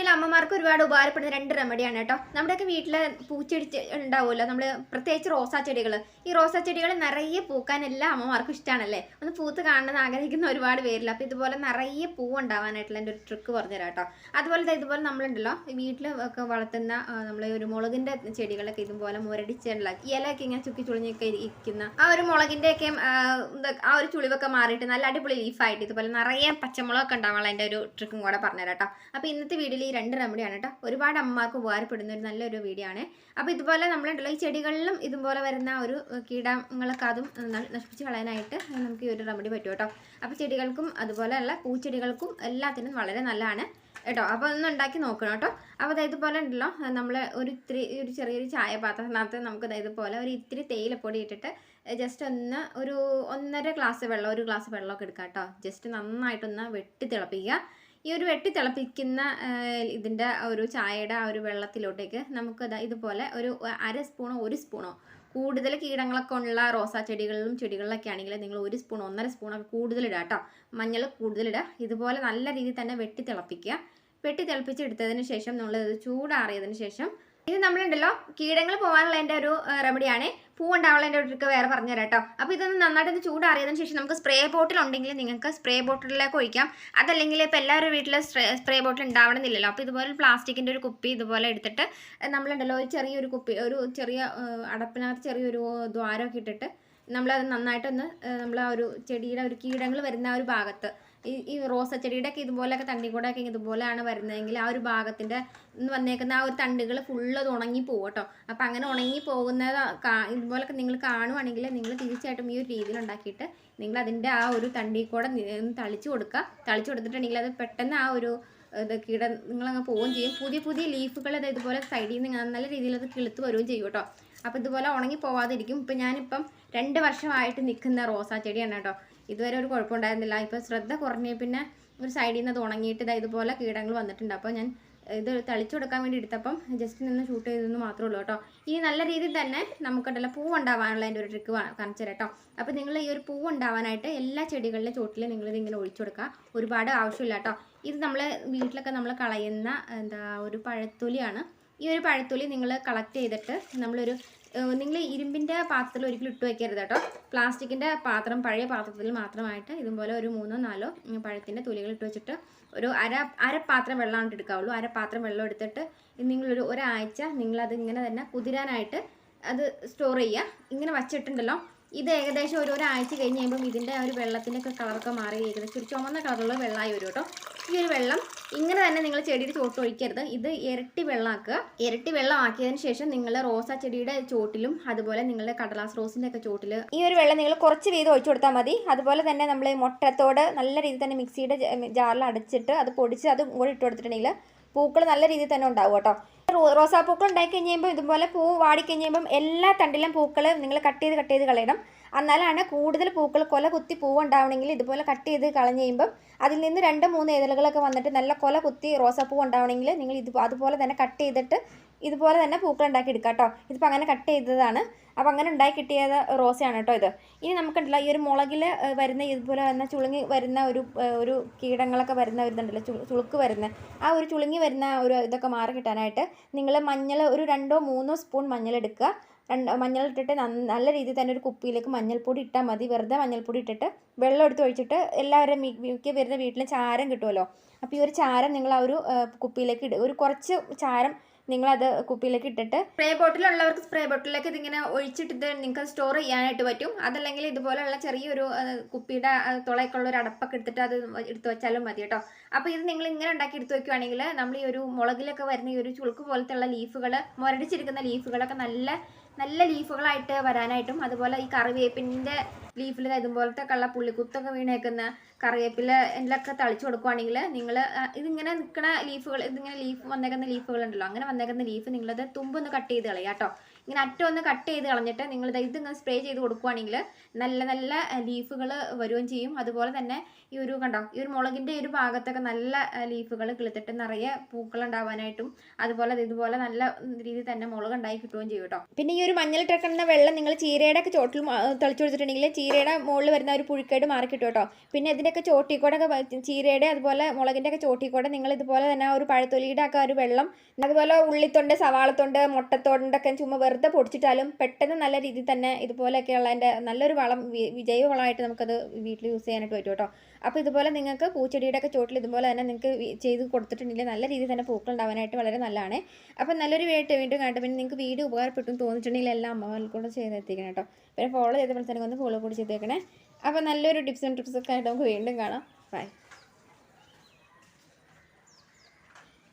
വീട്ടിലെ അമ്മമാർക്ക് ഒരുപാട് ഉപകാരപ്പെടുന്ന 2 റെമഡിയാണ് കേട്ടോ. നമ്മുടെയൊക്കെ വീട്ടിൽ പൂച്ചെടി ഉണ്ടാവുമല്ലോ, നമ്മൾ പ്രത്യേകിച്ച് റോസാ ചെടികൾ. ഈ റോസാ ചെടികൾ നിറയെ പൂക്കാൻ എല്ലാ അമ്മമാർക്കും ഇഷ്ടമാണല്ലേ. ഒന്ന് പൂത്ത് കാണണമെന്ന് ആഗ്രഹിക്കുന്ന ഒരുപാട് പേരില്ല. അപ്പോൾ ഇതുപോലെ നിറയെ പൂവ് ഉണ്ടാവാനായിട്ടുള്ള എൻ്റെ ഒരു ട്രിക്ക് പറഞ്ഞുതരാം കേട്ടോ. അതുപോലെ ഇതുപോലെ നമ്മളുണ്ടല്ലോ വീട്ടിൽ ഒക്കെ വളർത്തുന്ന നമ്മൾ ഒരു മുളകിൻ്റെ ചെടികളൊക്കെ ഇതുപോലെ മുരടിച്ചുള്ള ഇലയൊക്കെ ഇങ്ങനെ ചുക്കി ചുളിഞ്ഞൊക്കെ ഇരിക്കുന്ന ആ ഒരു മുളകിൻ്റെയൊക്കെ ആ ഒരു ചുളിവൊക്കെ മാറിയിട്ട് നല്ല അടിപൊളി ലീഫായിട്ട് ഇതുപോലെ നിറയെ പച്ചമുളകൊക്കെ ഉണ്ടാവാനുള്ള എൻ്റെ ഒരു ട്രിക്കും കൂടെ പറഞ്ഞുതരാം കേട്ടോ. അപ്പോൾ ഇന്നത്തെ വീഡിയോയിൽ ഈ 2 റെമഡിയാണ് കേട്ടോ. ഒരുപാട് അമ്മമാർക്ക് ഉപകാരപ്പെടുന്ന ഒരു നല്ലൊരു വീഡിയോ ആണ്. അപ്പോൾ ഇതുപോലെ നമ്മളുണ്ടല്ലോ ഈ ചെടികളിലും ഇതുപോലെ വരുന്ന ഒരു കീടങ്ങളൊക്കെ അതും നശിപ്പിച്ച് കളയാനായിട്ട് നമുക്ക് ഈ ഒരു റെമഡി പറ്റും കേട്ടോ. അപ്പോൾ ചെടികൾക്കും അതുപോലെയുള്ള പൂച്ചെടികൾക്കും എല്ലാത്തിനും വളരെ നല്ലതാണ് കേട്ടോ. അപ്പോൾ ഒന്ന് ഉണ്ടാക്കി നോക്കണം കേട്ടോ. അപ്പോൾ ഇതുപോലെ ഉണ്ടല്ലോ നമ്മൾ ഒരു ചെറിയൊരു ചായ പാത്രത്തിനകത്ത് നമുക്ക് ഇതുപോലെ ഒരു ഇത്തിരി തേയിലപ്പൊടി ഇട്ടിട്ട് ജസ്റ്റ് ഒരു 1.5 ഗ്ലാസ് വെള്ളം 1 ഗ്ലാസ് വെള്ളമൊക്കെ എടുക്കാം കേട്ടോ. ജസ്റ്റ് നന്നായിട്ടൊന്ന് വെട്ടി തിളപ്പിക്കുക. ഈ ഒരു വെട്ടി തിളപ്പിക്കുന്ന ഇതിൻ്റെ ഒരു ചായയുടെ ആ ഒരു വെള്ളത്തിലോട്ടേക്ക് നമുക്ക് ഇതുപോലെ ഒരു 1/2 സ്പൂണോ 1 സ്പൂണോ കൂടുതൽ കീടങ്ങളൊക്കെ ഉള്ള റോസാ ചെടികളിലൊക്കെ ആണെങ്കിൽ നിങ്ങൾ 1 സ്പൂൺ 1.5 സ്പൂണൊക്കെ കൂടുതലിടുക കേട്ടോ. മഞ്ഞൾ കൂടുതലിടുക. ഇതുപോലെ നല്ല രീതിയിൽ തന്നെ വെട്ടി തിളപ്പിക്കുക. വെട്ടി തിളപ്പിച്ചെടുത്തതിന് ശേഷം നമ്മളിത് ചൂടാറിയതിന് ശേഷം ഇത് നമ്മളുണ്ടല്ലോ കീടങ്ങൾ പോകാനുള്ളതിൻ്റെ ഒരു റെമഡിയാണ്. പൂ ഉണ്ടാവാനുള്ളതിൻ്റെ ഒരു ട്രിക്ക് വേറെ പറഞ്ഞുതരാം കേട്ടോ. അപ്പോൾ ഇതൊന്ന് നന്നായിട്ടൊന്ന് ചൂടാറിയതിന് ശേഷം നമുക്ക് സ്പ്രേ ബോട്ടിൽ ഉണ്ടെങ്കിൽ നിങ്ങൾക്ക് സ്പ്രേ ബോട്ടിലേക്ക് ഒഴിക്കാം. അതല്ലെങ്കിൽ ഇപ്പോൾ എല്ലാവരും വീട്ടിൽ സ്പ്രേ ബോട്ടിൽ ഉണ്ടാവണമെന്നില്ലല്ലോ. അപ്പോൾ ഇതുപോലെ പ്ലാസ്റ്റിക്കിൻ്റെ ഒരു കുപ്പി ഇതുപോലെ എടുത്തിട്ട് നമ്മളുണ്ടല്ലോ ഒരു ചെറിയൊരു കുപ്പി ഒരു ചെറിയ അടപ്പിനകത്ത് ചെറിയൊരു ദ്വാരമൊക്കെ ഇട്ടിട്ട് നമ്മളത് നന്നായിട്ടൊന്ന് നമ്മൾ ആ ഒരു ചെടിയുടെ ഒരു കീടങ്ങൾ വരുന്ന ആ ഒരു ഭാഗത്ത് ഈ റോസ ചെടിയുടെയൊക്കെ ഇതുപോലെയൊക്കെ തണ്ടി കൂടെയൊക്കെ ഇതുപോലെയാണ് വരുന്നതെങ്കിൽ ആ ഒരു ഭാഗത്തിൻ്റെ വന്നേക്കുന്ന ആ ഒരു തണ്ടുകൾ ഫുള്ള് അത് ഉണങ്ങി പോകും കേട്ടോ. അപ്പം അങ്ങനെ ഉണങ്ങി പോകുന്നത് ഇതുപോലൊക്കെ നിങ്ങൾ കാണുവാണെങ്കിൽ നിങ്ങൾ തീർച്ചയായിട്ടും ഈ ഒരു രീതിയിൽ ഉണ്ടാക്കിയിട്ട് നിങ്ങൾ അതിൻ്റെ ആ ഒരു തണ്ടി കൂടെ തളിച്ചു കൊടുക്കുക. തളിച്ചു കൊടുത്തിട്ടുണ്ടെങ്കിൽ അത് പെട്ടെന്ന് ആ ഒരു നിങ്ങളങ്ങ് പോവുകയും ചെയ്യും. പുതിയ ലീഫുകൾ ഇതുപോലെ സൈഡിൽ നിന്ന് നല്ല രീതിയിൽ അത് കിളുത്ത് വരികയും ചെയ്യും കേട്ടോ. അപ്പോൾ ഇതുപോലെ ഉണങ്ങി പോവാതിരിക്കും. ഇപ്പം ഞാനിപ്പം 2 വർഷമായിട്ട് നിൽക്കുന്ന റോസാ ചെടിയാണ് കേട്ടോ. ഇതുവരെ ഒരു കുഴപ്പമുണ്ടായിരുന്നില്ല. ഇപ്പോൾ ശ്രദ്ധ കുറഞ്ഞ പിന്നെ ഒരു സൈഡിൽ നിന്ന് അത് ഉണങ്ങിയിട്ട് ഇതുപോലെ കീടങ്ങൾ വന്നിട്ടുണ്ട്. അപ്പോൾ ഞാൻ ഇത് തളിച്ചു കൊടുക്കാൻ വേണ്ടി എടുത്തപ്പം ജസ്റ്റ് നിന്ന് ഷൂട്ട് ചെയ്തെന്ന് മാത്രമേ ഉള്ളൂ കേട്ടോ. ഈ നല്ല രീതിയിൽ തന്നെ നമുക്കുണ്ടല്ലോ പൂവ് ഉണ്ടാവാനുള്ള എൻ്റെ ഒരു ട്രിക്ക് കാണിച്ചു തരാം കേട്ടോ. അപ്പോൾ നിങ്ങൾ ഈ ഒരു പൂവ് ഉണ്ടാവാനായിട്ട് എല്ലാ ചെടികളുടെ ചോട്ടിൽ നിങ്ങളിതിങ്ങനെ ഒഴിച്ചു കൊടുക്കുക. ഒരുപാട് ആവശ്യമില്ല കേട്ടോ. ഇത് നമ്മൾ വീട്ടിലൊക്കെ നമ്മൾ കളയുന്ന ഒരു പഴത്തൊലിയാണ്. ഈ ഒരു പഴത്തൊലി നിങ്ങൾ കളക്ട് ചെയ്തിട്ട് നിങ്ങൾ ഇരുമ്പിൻ്റെ പാത്രത്തിൽ ഒരിക്കലും ഇട്ട് വയ്ക്കരുത് കേട്ടോ. പ്ലാസ്റ്റിക്കിൻ്റെ പാത്രം പഴയ പാത്രത്തിൽ മാത്രമായിട്ട് ഇതുപോലെ ഒരു 3-4 പഴത്തിൻ്റെ തൊലികൾ ഇട്ട് വെച്ചിട്ട് ഒരു അര പാത്രം വെള്ളമാണ് എടുക്കാവുള്ളൂ. അര പാത്രം വെള്ളം എടുത്തിട്ട് നിങ്ങളൊരു ഒരാഴ്ച നിങ്ങളത് ഇങ്ങനെ തന്നെ കുതിരാനായിട്ട് അത് സ്റ്റോർ ചെയ്യുക. ഇങ്ങനെ വച്ചിട്ടുണ്ടല്ലോ ഇത് ഏകദേശം ഒരാഴ്ച കഴിഞ്ഞ് കഴിയുമ്പം ഇതിൻ്റെ ഒരു വെള്ളത്തിൻ്റെ ഒക്കെ കളറൊക്കെ മാറി ഏകദേശം ഒരു ചുമന്ന കളറുള്ള വെള്ളമായി വരും കേട്ടോ. ഈ ഒരു വെള്ളം ഇങ്ങനെ തന്നെ നിങ്ങൾ ചെടിയുടെ ചോട്ട് ഒഴിക്കരുത്. ഇത് ഇരട്ടി വെള്ളമാക്കുക. ഇരട്ടി വെള്ളം ആക്കിയതിന് ശേഷം നിങ്ങൾ റോസാ ചെടിയുടെ ചോട്ടിലും അതുപോലെ നിങ്ങളുടെ കടലാസ് റോസിൻ്റെ ഒക്കെ ചോട്ടിൽ ഈ ഒരു വെള്ളം നിങ്ങൾ കുറച്ച് വീതം ഒഴിച്ചു കൊടുത്താൽ മതി. അതുപോലെ തന്നെ നമ്മൾ മുട്ടത്തോട് നല്ല രീതിയിൽ തന്നെ മിക്സിയുടെ ജാറിൽ അടച്ചിട്ട് അത് പൊടിച്ച് അത് കൂടെ ഇട്ട് കൊടുത്തിട്ടുണ്ടെങ്കിൽ പൂക്കൾ നല്ല രീതിയിൽ തന്നെ ഉണ്ടാവും കേട്ടോ. റോസാപ്പൂക്കൾ ഉണ്ടായി കഴിയുമ്പോൾ ഇതുപോലെ പൂ വാടിക്കഴിഞ്ഞുമ്പം എല്ലാ തണ്ടിലും പൂക്കൾ നിങ്ങൾ കട്ട് ചെയ്ത് കളയണം. എന്നാലാണ് കൂടുതൽ പൂക്കൾ കൊല കുത്തി പൂവ് ഉണ്ടാവണമെങ്കിൽ ഇതുപോലെ കട്ട് ചെയ്ത് കളഞ്ഞ് കഴിയുമ്പം അതിൽ നിന്ന് 2-3 ഇതളുകളൊക്കെ വന്നിട്ട് നല്ല കൊല കുത്തി റോസാപ്പൂ ഉണ്ടാവണമെങ്കിൽ നിങ്ങൾ അതുപോലെ തന്നെ കട്ട് ചെയ്തിട്ട് ഇതുപോലെ തന്നെ പൂക്കൾ ഉണ്ടാക്കി എടുക്കാം കേട്ടോ. ഇതിപ്പോൾ അങ്ങനെ കട്ട് ചെയ്തതാണ്. അപ്പോൾ അങ്ങനെ ഉണ്ടാക്കി കിട്ടിയത് റോസയാണ് കേട്ടോ ഇത്. ഇനി നമുക്കുണ്ടല്ലോ ഈ ഒരു മുളകിൽ വരുന്ന ഇതുപോലെ വന്ന ചുളുങ്ങി വരുന്ന ഒരു കീടങ്ങളൊക്കെ വരുന്ന ഒരു ഇതുണ്ടല്ലോ ചുളുക്ക് വരുന്ന ആ ഒരു ചുളുങ്ങി വരുന്ന ഒരു ഇതൊക്കെ മാറി കിട്ടാനായിട്ട് നിങ്ങൾ മഞ്ഞൾ ഒരു 2-3 സ്പൂൺ മഞ്ഞൾ എടുക്കുക. മഞ്ഞൾ ഇട്ടിട്ട് നല്ല രീതിയിൽ തന്നെ ഒരു കുപ്പിയിലേക്ക് മഞ്ഞൾപ്പൊടി ഇട്ടാൽ മതി. വെറുതെ മഞ്ഞൾപ്പൊടി ഇട്ടിട്ട് വെള്ളം എടുത്ത് ഒഴിച്ചിട്ട് എല്ലാവരും മിക്ക വരുന്ന വീട്ടിൽ ചാരം കിട്ടുമല്ലോ. അപ്പോൾ ഈ ഒരു ചാരം നിങ്ങൾ ആ ഒരു കുപ്പിയിലേക്ക് ഇടുക. ഒരു കുറച്ച് ചാരം നിങ്ങളത് കുപ്പിയിലേക്ക് ഇട്ടിട്ട് സ്പ്രേ ബോട്ടിലുള്ളവർക്ക് സ്പ്രേ ബോട്ടിലേക്ക് ഇതിങ്ങനെ ഒഴിച്ചിട്ടിട്ട് നിങ്ങൾക്ക് സ്റ്റോർ ചെയ്യാനായിട്ട് പറ്റും. അതല്ലെങ്കിൽ ഇതുപോലെയുള്ള ചെറിയൊരു കുപ്പിയുടെ തുളയൊക്കെയുള്ള ഒരു അടപ്പൊക്കെ എടുത്തിട്ട് അത് എടുത്ത് വെച്ചാലും മതി കേട്ടോ. അപ്പോൾ ഇത് നിങ്ങൾ ഇങ്ങനെ ഉണ്ടാക്കി എടുത്ത് വെക്കുകയാണെങ്കിൽ നമ്മൾ ഈ ഒരു മുളകിലൊക്കെ വരുന്ന ഈ ഒരു ചുളുക്ക് പോലത്തെ ഉള്ള ലീഫുകൾ മുരടിച്ചിരിക്കുന്ന ലീഫുകളൊക്കെ നല്ല ലീഫുകളായിട്ട് വരാനായിട്ടും അതുപോലെ ഈ കറിവേപ്പിൻ്റെ ലീഫിൽ ഇതുപോലത്തെ കള്ള പുള്ളിക്കുത്തൊക്കെ വീണേക്കുന്ന കറിവേപ്പില എല്ലൊക്കെ തളിച്ചു കൊടുക്കുകയാണെങ്കിൽ നിങ്ങൾ ഇതിങ്ങനെ നിൽക്കുന്ന ലീഫുകൾ ഇതിങ്ങനെ ലീഫ് വന്നേക്കുന്ന ലീഫുകളുണ്ടല്ലോ അങ്ങനെ വന്നേക്കുന്ന ലീഫ് നിങ്ങളത് തുമ്പൊന്ന് കട്ട് ചെയ്ത് കളയാം കേട്ടോ. ഇങ്ങനെ അറ്റം ഒന്ന് കട്ട് ചെയ്ത് കളഞ്ഞിട്ട് നിങ്ങൾ ഇതിങ്ങനെ സ്പ്രേ ചെയ്ത് കൊടുക്കുകയാണെങ്കിൽ നല്ല നല്ല ലീഫുകൾ വരികയും ചെയ്യും. അതുപോലെ തന്നെ ഈ ഒരു കണ്ടോ, ഈ ഒരു മുളകിൻ്റെ ഒരു ഭാഗത്തൊക്കെ നല്ല ലീഫുകൾ കിളുത്തിട്ട് നിറയെ പൂക്കൾ ഉണ്ടാവാനായിട്ടും അതുപോലെ ഇതുപോലെ നല്ല രീതിയിൽ തന്നെ മുളക് ഉണ്ടായി കിട്ടുകയും ചെയ്യും കേട്ടോ. പിന്നെ ഈ ഒരു മഞ്ഞളിട്ടിരിക്കുന്ന വെള്ളം നിങ്ങൾ ചീരയുടെ ഒക്കെ ചോട്ടിൽ തളിച്ചു കൊടുത്തിട്ടുണ്ടെങ്കിൽ ചീരയുടെ മുകളിൽ വരുന്ന ഒരു പുഴുക്കേട് മാറി കിട്ടും കേട്ടോ. പിന്നെ ഇതിൻ്റെയൊക്കെ ചോട്ടിക്കൂടെ ചീരയുടെ അതുപോലെ മുളകിൻ്റെ ഒക്കെ ചോട്ടിക്കൂടെ നിങ്ങൾ ഇതുപോലെ തന്നെ ഒരു പഴത്തൊലിയുടെ ഒക്കെ ഒരു വെള്ളം, അതുപോലെ ഉള്ളിത്തൊണ്ട്, സവാളത്തൊണ്ട്, മുട്ടത്തൊണ്ടൊക്കെ ചുമ്മാ വെറുതെ പൊടിച്ചിട്ടാലും പെട്ടെന്ന് നല്ല രീതിയിൽ തന്നെ ഇതുപോലെയൊക്കെയുള്ളതിൻ്റെ നല്ലൊരു വളം, ജൈവ വളമായിട്ട് നമുക്കത് വീട്ടിൽ യൂസ് ചെയ്യാനായിട്ട് പറ്റും കേട്ടോ. അപ്പോൾ ഇതുപോലെ നിങ്ങൾക്ക് പൂച്ചെടിയുടെ ഒക്കെ ചോട്ടിൽ ഇതുപോലെ തന്നെ നിങ്ങൾക്ക് ചെയ്ത് കൊടുത്തിട്ടുണ്ടെങ്കിൽ നല്ല രീതിയിൽ തന്നെ പൂക്കൾ ഉണ്ടാവാനായിട്ട് വളരെ നല്ലതാണ്. അപ്പോൾ നല്ലൊരു വീണ്ടും കണ്ടു. പിന്നെ നിങ്ങൾക്ക് വീഡിയോ ഉപകാരപ്പെട്ടു തോന്നിയിട്ടുണ്ടെങ്കിൽ എല്ലാം അമ്മമാർക്കൂടെ ചെയ്തെത്തിക്കണം കേട്ടോ. പിന്നെ ഫോളോ ചെയ്തപ്പോൾ തന്നെ ഒന്ന് ഫോളോ കൂടി ചെയ്തേക്കണേ. അപ്പോൾ നല്ലൊരു ടിപ്സും ട്രിപ്സൊക്കെ ആയിട്ട് നമുക്ക് വീണ്ടും കാണാം. ബൈ.